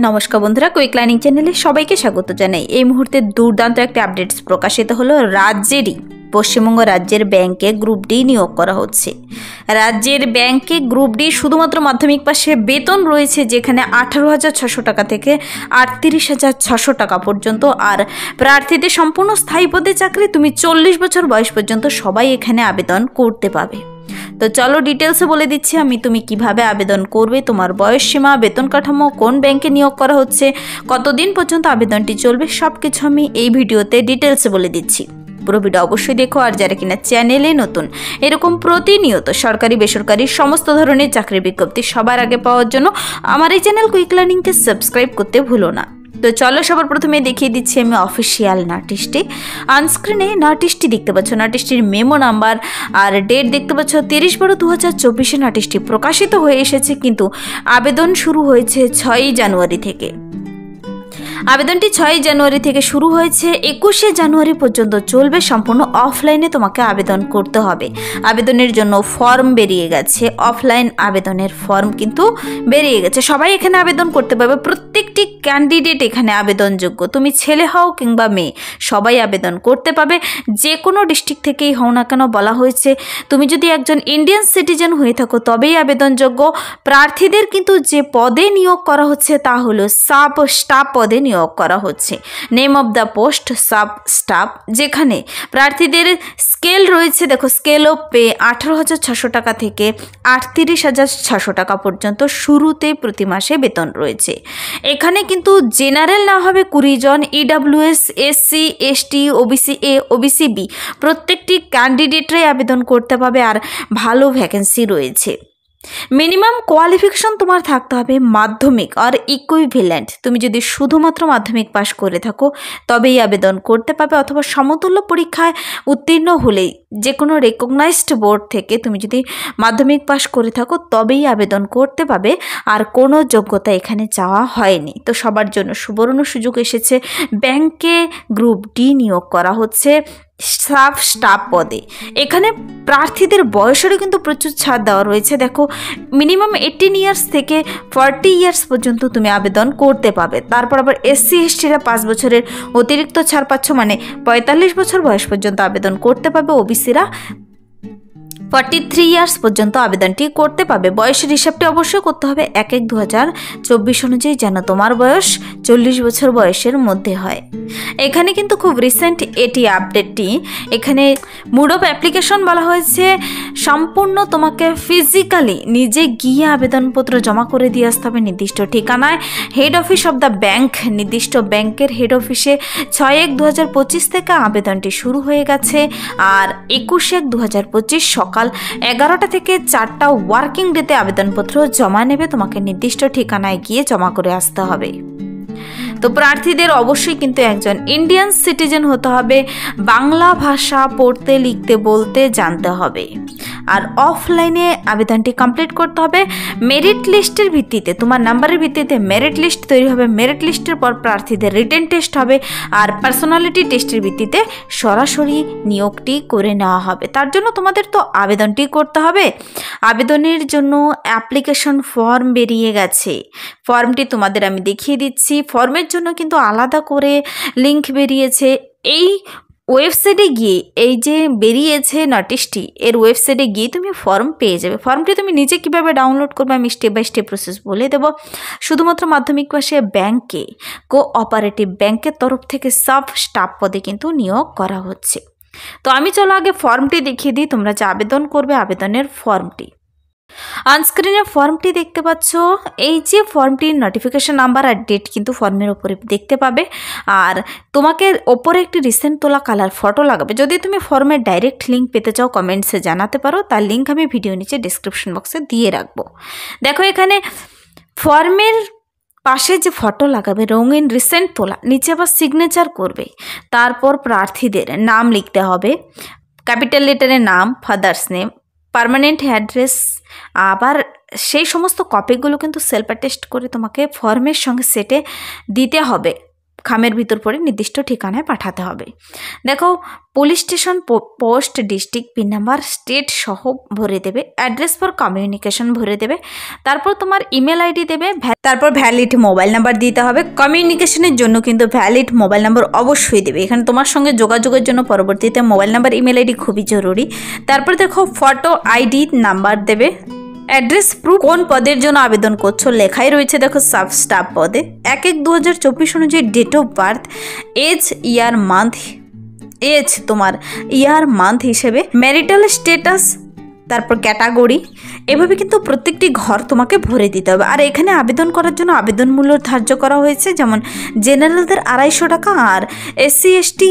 নমস্কার বন্ধুরা, quick learning চ্যানেলে সবাইকে স্বাগত জানাই। এই মুহূর্তে দুর্দান্ত একটা আপডেটস প্রকাশিত হলো। পশ্চিমবঙ্গ রাজ্যের ব্যাংকে গ্রুপ ডি নিয়োগ করা হচ্ছে। রাজ্যের ব্যাংকে গ্রুপ ডি শুধুমাত্র মাধ্যমিক পাশে বেতন রয়েছে, যেখানে 18,600 টাকা থেকে 38,600 টাকা পর্যন্ত। আর প্রার্থীদের সম্পূর্ণ স্থায়ী পদে চাকরি, তুমি 40 বছর বয়স পর্যন্ত সবাই এখানে আবেদন করতে পাবে। তো চলো ডিটেলসে বলে দিচ্ছি আমি তুমি কিভাবে আবেদন করবে, তোমার বয়স সীমা, বেতন কাঠামো, কোন ব্যাংকে নিয়োগ করা হচ্ছে, কতদিন পর্যন্ত আবেদনটি চলবে, সব কিছু আমি এই ভিডিওতে ডিটেলসে বলে দিচ্ছি। পুরো ভিডিও অবশ্যই দেখো। আর যারা কিনা চ্যানেলে নতুন, এরকম প্রতিনিয়ত সরকারি বেসরকারি সমস্ত ধরনের চাকরির বিজ্ঞপ্তি সবার আগে পাওয়ার জন্য আমার এই চ্যানেল কুইক লার্নিংকে সাবস্ক্রাইব করতে ভুলো না। তো চলো সবার প্রথমে দেখিয়ে দিচ্ছি আমি অফিসিয়াল নোটিশটি। অনস্ক্রিনে নোটিশটি দেখতে পাচ্ছ, নোটিশটির মেমো নাম্বার আর ডেট দেখতে পাচ্ছ 30/12/2024 নোটিশটি প্রকাশিত হয়ে এসেছে, কিন্তু আবেদন শুরু হয়েছে 6 জানুয়ারি থেকে। আবেদনটি 6 জানুয়ারি থেকে শুরু হয়েছে, 21 জানুয়ারি পর্যন্ত চলবে। সম্পূর্ণ অফলাইনে তোমাকে আবেদন করতে হবে। আবেদনের জন্য ফর্ম বেরিয়ে গেছে, অফলাইন আবেদনের ফর্ম কিন্তু বেরিয়ে গেছে। সবাই এখানে আবেদন করতে পারবে, প্রত্যেকটি ক্যান্ডিডেট এখানে আবেদনযোগ্য। তুমি ছেলে হও কিংবা মেয়ে, সবাই আবেদন করতে পারবে। যে কোনো ডিস্ট্রিক্ট থেকেই হও না কেন, বলা হয়েছে তুমি যদি একজন ইন্ডিয়ান সিটিজেন হয়ে থাকো তবেই আবেদনযোগ্য। প্রার্থীদের কিন্তু যে পদে নিয়োগ করা হচ্ছে তা হলো সাব স্টাফ পদে নিয়োগ করা হচ্ছে। Name of the post sub staff, যেখানে প্রার্থীদের স্কেল রয়েছে। দেখো, স্কেল অফ পে 18,600 টাকা থেকে 38,600 টাকা পর্যন্ত শুরুতে প্রতি মাসে বেতন রয়েছে। এখানে কিন্তু জেনারেল না হবে 20 জন, EWS, SC, ST, OBC A, OBC B প্রত্যেকটি ক্যান্ডিডেটরাই আবেদন করতে পারবে। আর ভালো ভ্যাকেন্সি রয়েছে। মিনিমাম কোয়ালিফিকেশন তোমার থাকতে হবে মাধ্যমিক আর ইকুইভ্যালেন্ট। তুমি যদি শুধুমাত্র মাধ্যমিক পাশ করে থাকো তবেই আবেদন করতে পারবে, অথবা সমতুল্য পরীক্ষায় উত্তীর্ণ হলেই যে কোনো রেকগনাইজড বোর্ড থেকে তুমি যদি মাধ্যমিক পাশ করে থাকো তবেই আবেদন করতে পারবে। আর কোনো যোগ্যতা এখানে চাওয়া হয়নি। তো সবার জন্য সুবর্ণ সুযোগ এসেছে। ব্যাংকে গ্রুপ ডি নিয়োগ করা হচ্ছে সাব স্টাফ পদে। এখানে প্রার্থীদের বয়সেরও কিন্তু প্রচুর ছাড় দেওয়া রয়েছে। দেখো, মিনিমাম 18 ইয়ার্স থেকে 40 ইয়ার্স পর্যন্ত তুমি আবেদন করতে পাবে। তারপর আবার এসসি এসটিরা 5 বছরের অতিরিক্ত ছাড় পাচ্ছ, মানে 45 বছর বয়স পর্যন্ত আবেদন করতে পারবে। ওবিসিরা 43 ইয়ার্স পর্যন্ত আবেদনটি করতে পারবে। বয়সের হিসাবটি অবশ্যই করতে হবে 1/1/2024 অনুযায়ী, যেন তোমার বয়স 40 বছর বয়সের মধ্যে হয়। এখানে কিন্তু খুব রিসেন্ট এটি আপডেটটি। এখানে মোড অফ অ্যাপ্লিকেশন বলা হয়েছে সম্পূর্ণ তোমাকে ফিজিক্যালি নিজে গিয়ে আবেদনপত্র জমা করে দিয়ে আসতে হবে নির্দিষ্ট ঠিকানায়। Head office of the bank, নির্দিষ্ট ব্যাংকের হেড অফিসে 6/1/2025 থেকে আবেদনটি শুরু হয়ে গেছে। আর 21/1/2025 সকাল 11টা থেকে 4টা ওয়ার্কিং ডেতে আবেদনপত্র জমা নেবে। তোমাকে নির্দিষ্ট ঠিকানায় গিয়ে জমা করে আসতে হবে। তো প্রার্থীদের অবশ্যই কিন্তু একজন ইন্ডিয়ান সিটিজেন হতে হবে, বাংলা ভাষা পড়তে লিখতে বলতে জানতে হবে। আর অফলাইনে আবেদনটি কমপ্লিট করতে হবে। মেরিট লিস্টের ভিত্তিতে, তোমার নাম্বারের ভিত্তিতে মেরিট লিস্ট তৈরি হবে। মেরিট লিস্টের পর প্রার্থীদের রিটেন টেস্ট হবে, আর পার্সোনালিটি টেস্টের ভিত্তিতে সরাসরি নিয়োগটি করে নেওয়া হবে। তার জন্য তোমাদের তো আবেদনটি করতে হবে। আবেদনের জন্য অ্যাপ্লিকেশন ফর্ম বেরিয়ে গেছে। ফর্মটি তোমাদের আমি দেখিয়ে দিচ্ছি। ফর্মের জন্য কিন্তু আলাদা করে লিঙ্ক বেরিয়েছে। এই ওয়েবসাইটে গিয়ে, এই যে বেরিয়েছে নোটিশটি, এর ওয়েবসাইটে গিয়ে তুমি ফর্ম পেয়ে যাবে। ফর্মটি তুমি নিজে কীভাবে ডাউনলোড করবে আমি স্টেপ বাই স্টেপ প্রসেস বলে দেবো। শুধুমাত্র মাধ্যমিক পাশে ব্যাংকে, কোঅপারেটিভ ব্যাংকের তরফ থেকে সাব স্টাফ পদে কিন্তু নিয়োগ করা হচ্ছে। তো আমি চলো আগে ফর্মটি দেখিয়ে দিই, তোমরা যে আবেদন করবে আবেদনের ফর্মটি। অনস্ক্রিনে ফর্মটি দেখতে পাচ্ছ। এই যে ফর্মটির নোটিফিকেশন নাম্বার আর ডেট কিন্তু ফর্মের ওপরে দেখতে পাবে। আর তোমাকে ওপরে একটি রিসেন্ট তোলা কালার ফটো লাগাবে। যদি তুমি ফর্মের ডাইরেক্ট লিঙ্ক পেতে চাও কমেন্টসে জানাতে পারো, তার লিঙ্ক আমি ভিডিও নিচে ডিসক্রিপশন বক্সে দিয়ে রাখবো। দেখো, এখানে ফর্মের পাশে যে ফটো লাগাবে রঙিন রিসেন্ট তোলা, নিচে আবার সিগনেচার করবে। তারপর প্রার্থীদের নাম লিখতে হবে, ক্যাপিটাল লেটারে নাম, ফাদার্স নেম, পার্মানেন্ট অ্যাড্রেস। আবার সেই সমস্ত কপিগুলো কিন্তু সেলফ অ্যাটেস্ট করে তোমাকে ফর্মের সঙ্গে সেটে দিতে হবে। খামের ভিতর পড়ে নির্দিষ্ট ঠিকানায় পাঠাতে হবে। দেখো police station, post, district, pin number, state সহ ভরে দেবে। অ্যাড্রেস ফর কমিউনিকেশন ভরে দেবে। তারপর তোমার ইমেল আইডি দেবে, তারপর ভ্যালিড মোবাইল নাম্বার দিতে হবে। কমিউনিকেশনের জন্য কিন্তু ভ্যালিড মোবাইল নাম্বার অবশ্যই দেবে। এখানে তোমার সঙ্গে যোগাযোগের জন্য পরবর্তীতে মোবাইল নাম্বার, ইমেল আইডি খুবই জরুরি। তারপর দেখো ফটো আইডি নাম্বার দেবে। অ্যাড্রেস প্রুফ, কোন পদের জন্য আবেদন করছো লেখাই রয়েছে দেখো সাব স্টাফ পদে। 1/1/2024 অনুযায়ী date of birth, age, year, month, age তোমার ইয়ার মান্থ হিসেবে, ম্যারিটাল স্ট্যাটাস, তারপর ক্যাটাগরি, এভাবে কিন্তু প্রত্যেকটি ঘর তোমাকে ভরে দিতে হবে। আর এখানে আবেদন করার জন্য আবেদন মূল্য ধার্য করা হয়েছে, যেমন জেনারেলদের 250 টাকা আর SC ST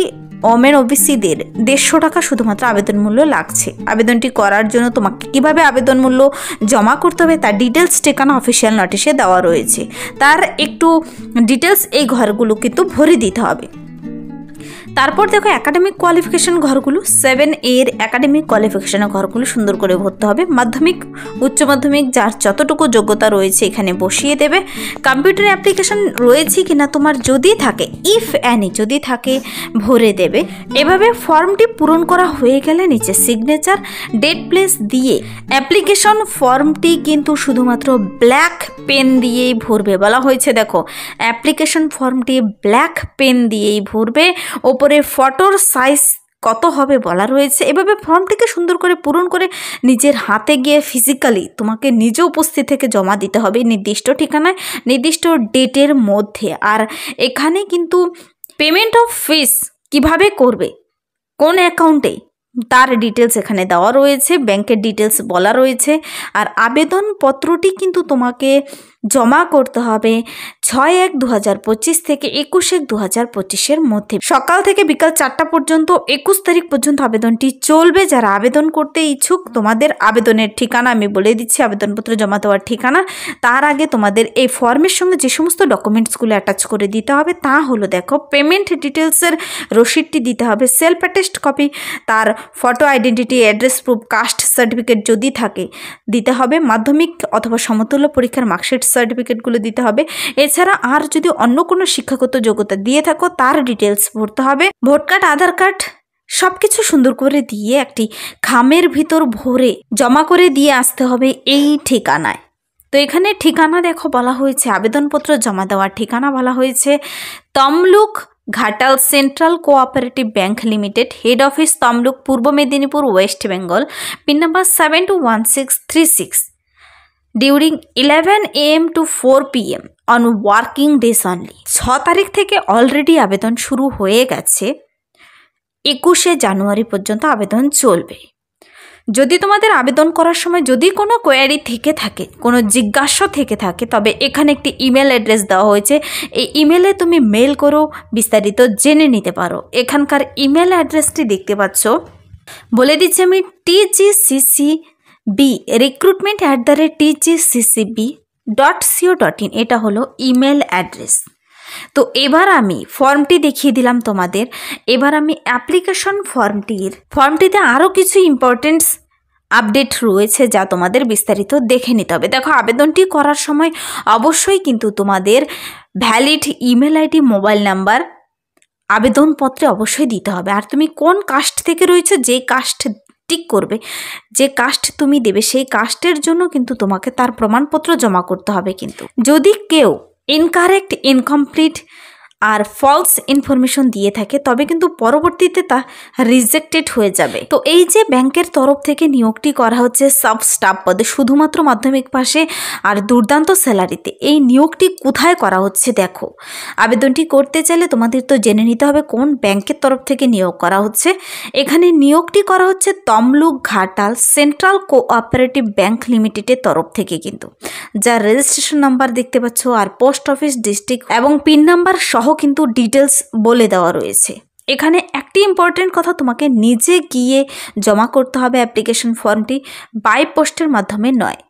ওমেন OBCদের 150 টাকা শুধুমাত্র আবেদন মূল্য লাগছে। আবেদনটি করার জন্য তোমাকে কিভাবে আবেদন মূল্য জমা করতে হবে তার ডিটেলস ঠিকানা অফিসিয়াল নোটিশে দেওয়া রয়েছে। তার একটু ডিটেলস এই ঘরগুলো কিন্তু ভরে দিতে হবে। তারপর দেখো একাডেমিক কোয়ালিফিকেশন ঘরগুলো, 7 এর একাডেমিক কোয়ালিফিকেশনের ঘরগুলো সুন্দর করে ভরতে হবে। মাধ্যমিক, উচ্চ মাধ্যমিক যার যতটুকু যোগ্যতা রয়েছে এখানে বসিয়ে দেবে। কম্পিউটার অ্যাপ্লিকেশন রয়েছে কিনা তোমার যদি থাকে, ইফ অ্যানি যদি থাকে ভরে দেবে। এভাবে ফর্মটি পূরণ করা হয়ে গেলে নিচে সিগনেচার, ডেট, প্লেস দিয়ে অ্যাপ্লিকেশন ফর্মটি কিন্তু শুধুমাত্র ব্ল্যাক পেন দিয়েই ভরবে। বলা হয়েছে দেখো অ্যাপ্লিকেশন ফর্মটি ব্ল্যাক পেন দিয়েই ভরবে। ওপরে ফটোর সাইজ কত হবে বলা রয়েছে। এভাবে ফর্মটিকে সুন্দর করে পূরণ করে নিজের হাতে গিয়ে ফিজিক্যালি তোমাকে নিজে উপস্থিত থেকে জমা দিতে হবে নির্দিষ্ট ঠিকানায়, নির্দিষ্ট ডেটের মধ্যে। আর এখানে কিন্তু পেমেন্ট অফ ফিস কিভাবে করবে, কোন অ্যাকাউন্টে, তার ডিটেলস এখানে দেওয়া রয়েছে, ব্যাংকের ডিটেলস বলা রয়েছে। আর আবেদনপত্রটি কিন্তু তোমাকে জমা করতে হবে 6/1/2025 থেকে 21/1/2025 মধ্যে। সকাল থেকে বিকাল 4টা পর্যন্ত 21 তারিখ পর্যন্ত আবেদনটি চলবে। যারা আবেদন করতে ইচ্ছুক তোমাদের আবেদনের ঠিকানা আমি বলে দিচ্ছি, আবেদনপত্র জমা দেওয়ার ঠিকানা। তার আগে তোমাদের এই ফর্মের সঙ্গে যে সমস্ত ডকুমেন্টসগুলো অ্যাটাচ করে দিতে হবে তা হলো দেখো পেমেন্ট ডিটেলসের রসিদটি দিতে হবে, সেলফ অ্যাটেস্ট কপি, তার photo identity, address proof, caste certificate যদি থাকে দিতে হবে, মাধ্যমিক অথবা সমতুল্য পরীক্ষার মার্কশিট সার্টিফিকেটগুলো দিতে হবে। এছাড়া আর যদি অন্য কোনো শিক্ষাগত যোগ্যতা দিয়ে থাকো তার ডিটেলস ভরতে হবে। ভোট কার্ড, আধার কার্ড সব কিছু সুন্দর করে দিয়ে একটি খামের ভিতর ভরে জমা করে দিয়ে আসতে হবে এই ঠিকানায়। তো এখানে ঠিকানা দেখো বলা হয়েছে, আবেদনপত্র জমা দেওয়ার ঠিকানা বলা হয়েছে Tamluk Ghatal central cooperative bank limited, head office Tamluk, Purba Medinipur, West Bengal, pin number 721636, during 11 AM to 4 PM on working days only. 6 তারিখ থেকে অলরেডি আবেদন শুরু হয়ে গেছে, 21শে জানুয়ারি পর্যন্ত আবেদন চলবে। যদি তোমাদের আবেদন করার সময় যদি কোনো কোয়ারি থেকে থাকে, কোনো জিজ্ঞাসা থেকে থাকে, তবে এখানে একটি ইমেল অ্যাড্রেস দেওয়া হয়েছে, এই ইমেলে তুমি মেল করো বিস্তারিত জেনে নিতে পারো। এখানকার ইমেল অ্যাড্রেসটি দেখতে পাচ্ছ, বলে দিচ্ছি আমি, tgccb@tgccb.co.in, এটা হলো ইমেল অ্যাড্রেস। তো এবার আমি ফর্মটি দেখিয়ে দিলাম তোমাদের। এবার আমি অ্যাপ্লিকেশন ফর্মটিতে আরও কিছু ইম্পর্টেন্টস আপডেট রয়েছে যা তোমাদের বিস্তারিত দেখে নিতে হবে। দেখো আবেদনটি করার সময় অবশ্যই কিন্তু তোমাদের valid email ID, mobile number আবেদনপত্রে অবশ্যই দিতে হবে। আর তুমি কোন কাস্ট থেকে রয়েছে, যে কাস্ট টিক করবে, যে কাস্ট তুমি দেবে সেই কাস্টের জন্য কিন্তু তোমাকে তার প্রমাণপত্র জমা করতে হবে। কিন্তু যদি কেউ ইনকারেক্ট, ইনকমপ্লিট আর ফলস ইনফরমেশন দিয়ে থাকে তবে কিন্তু পরবর্তীতে তা রিজেক্টেড হয়ে যাবে। তো এই যে ব্যাংকের তরফ থেকে নিয়োগটি করা হচ্ছে সাব স্টাফ পদে, শুধুমাত্র মাধ্যমিক পাশে আর দুর্দান্ত স্যালারিতে, এই নিয়োগটি কোথায় করা হচ্ছে দেখো। আবেদনটি করতে চাইলে তোমাদের তো জেনে নিতে হবে কোন ব্যাংকের তরফ থেকে নিয়োগ করা হচ্ছে। এখানে নিয়োগটি করা হচ্ছে Tamluk Ghatal central cooperative bank লিমিটেডের তরফ থেকে, কিন্তু যার রেজিস্ট্রেশন নাম্বার দেখতে পাচ্ছ আর পোস্ট অফিস, ডিস্ট্রিক্ট এবং পিন নাম্বার সহ কিন্তু ডিটেলস বলে দেওয়া রয়েছে। এখানে একটি ইম্পর্টেন্ট কথা, তোমাকে নিজে গিয়ে জমা করতে হবে অ্যাপ্লিকেশন ফর্মটি, বাই পোস্টের মাধ্যমে নয়।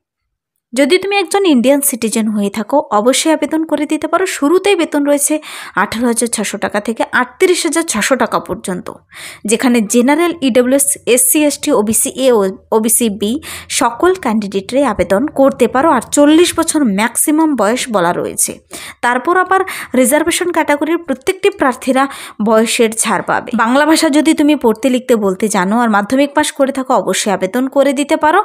যদি তুমি একজন ইন্ডিয়ান সিটিজেন হয়ে থাকো অবশ্যই আবেদন করে দিতে পারো। শুরুতেই বেতন রয়েছে 18,600 টাকা থেকে 38,600 টাকা পর্যন্ত, যেখানে general, EWS, SC, ST, OBC A ও ওবিসি বি সকল ক্যান্ডিডেটরাই আবেদন করতে পারো। আর 40 বছর ম্যাক্সিমাম বয়স বলা রয়েছে। তারপর আবার রিজার্ভেশন ক্যাটাগরির প্রত্যেকটি প্রার্থীরা বয়সের ছাড় পাবে। বাংলা ভাষা যদি তুমি পড়তে লিখতে বলতে জানো আর মাধ্যমিক পাস করে থাকো অবশ্যই আবেদন করে দিতে পারো।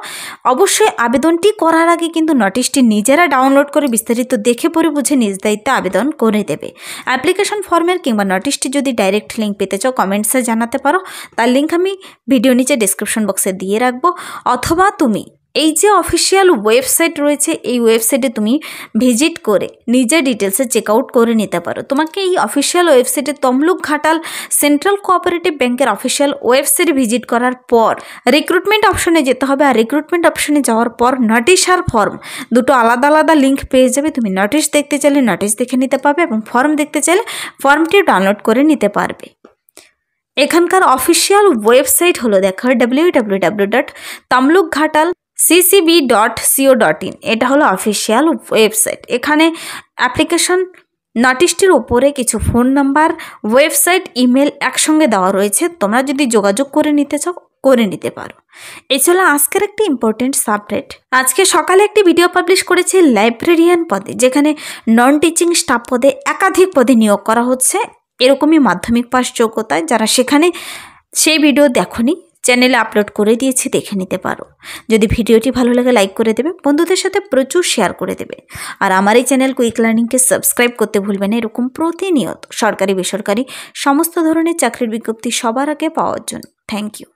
অবশ্যই আবেদনটি করার আগে কিন্তু নোটিশটি নিজেরা ডাউনলোড করে বিস্তারিত দেখে পড়ে বুঝে নিজ দায়িত্বে আবেদন করে দেবে। অ্যাপ্লিকেশন ফর্মের কিংবা নোটিশটি যদি ডাইরেক্ট লিঙ্ক পেতে চাও কমেন্টসে জানাতে পারো, তার লিঙ্ক আমি ভিডিও নিচে ডিসক্রিপশন বক্সে দিয়ে রাখবো। অথবা তুমি এই যে অফিসিয়াল ওয়েবসাইট রয়েছে এই ওয়েবসাইটে তুমি ভিজিট করে নিজের ডিটেলসে চেক আউট করে নিতে পারো। তোমাকে এই অফিসিয়াল ওয়েবসাইটে তমলুক ঘাটাল সেন্ট্রাল কোঅপারেটিভ ব্যাংকের অফিসিয়াল ওয়েবসাইটে ভিজিট করার পর রিক্রুটমেন্ট অপশনে যেতে হবে। আর রিক্রুটমেন্ট অপশনে যাওয়ার পর নোটিশ আর ফর্ম দুটো আলাদা আলাদা লিঙ্ক পেয়ে যাবে। তুমি নোটিশ দেখতে চাইলে নোটিশ দেখে নিতে পারবে এবং ফর্ম দেখতে চাইলে ফর্মটিও ডাউনলোড করে নিতে পারবে। এখানকার অফিসিয়াল ওয়েবসাইট হলো দেখো www.tamlukghatal.ccb.co.in। এটা হলো অফিসিয়াল ওয়েবসাইট। এখানে অ্যাপ্লিকেশন নোটিশটির ওপরে কিছু ফোন নাম্বার, ওয়েবসাইট, ইমেল একসঙ্গে দেওয়া রয়েছে। তোমরা যদি যোগাযোগ করে নিতে চাও করে নিতে পারো। এই ছিল আজকের একটি ইম্পর্টেন্ট সাবজেক্ট। আজকে সকালে একটি ভিডিও পাবলিশ করেছি লাইব্রেরিয়ান পদে, যেখানে নন টিচিং স্টাফ পদে একাধিক পদে নিয়োগ করা হচ্ছে এরকমই মাধ্যমিক পাস যোগ্যতায়। যারা সেখানে সেই ভিডিও দেখোনি চ্যানেলে আপলোড করে দিয়েছি, দেখে নিতে পারো। যদি ভিডিওটি ভালো লাগে লাইক করে দেবে, বন্ধুদের সাথে প্রচুর শেয়ার করে দেবে। আর আমার এই চ্যানেল কুইক লার্নিংকে সাবস্ক্রাইব করতে ভুলবে না এরকম প্রতিনিয়ত সরকারি বেসরকারি সমস্ত ধরনের চাকরির বিজ্ঞপ্তি সবার আগে পাওয়ার জন্য। Thank you.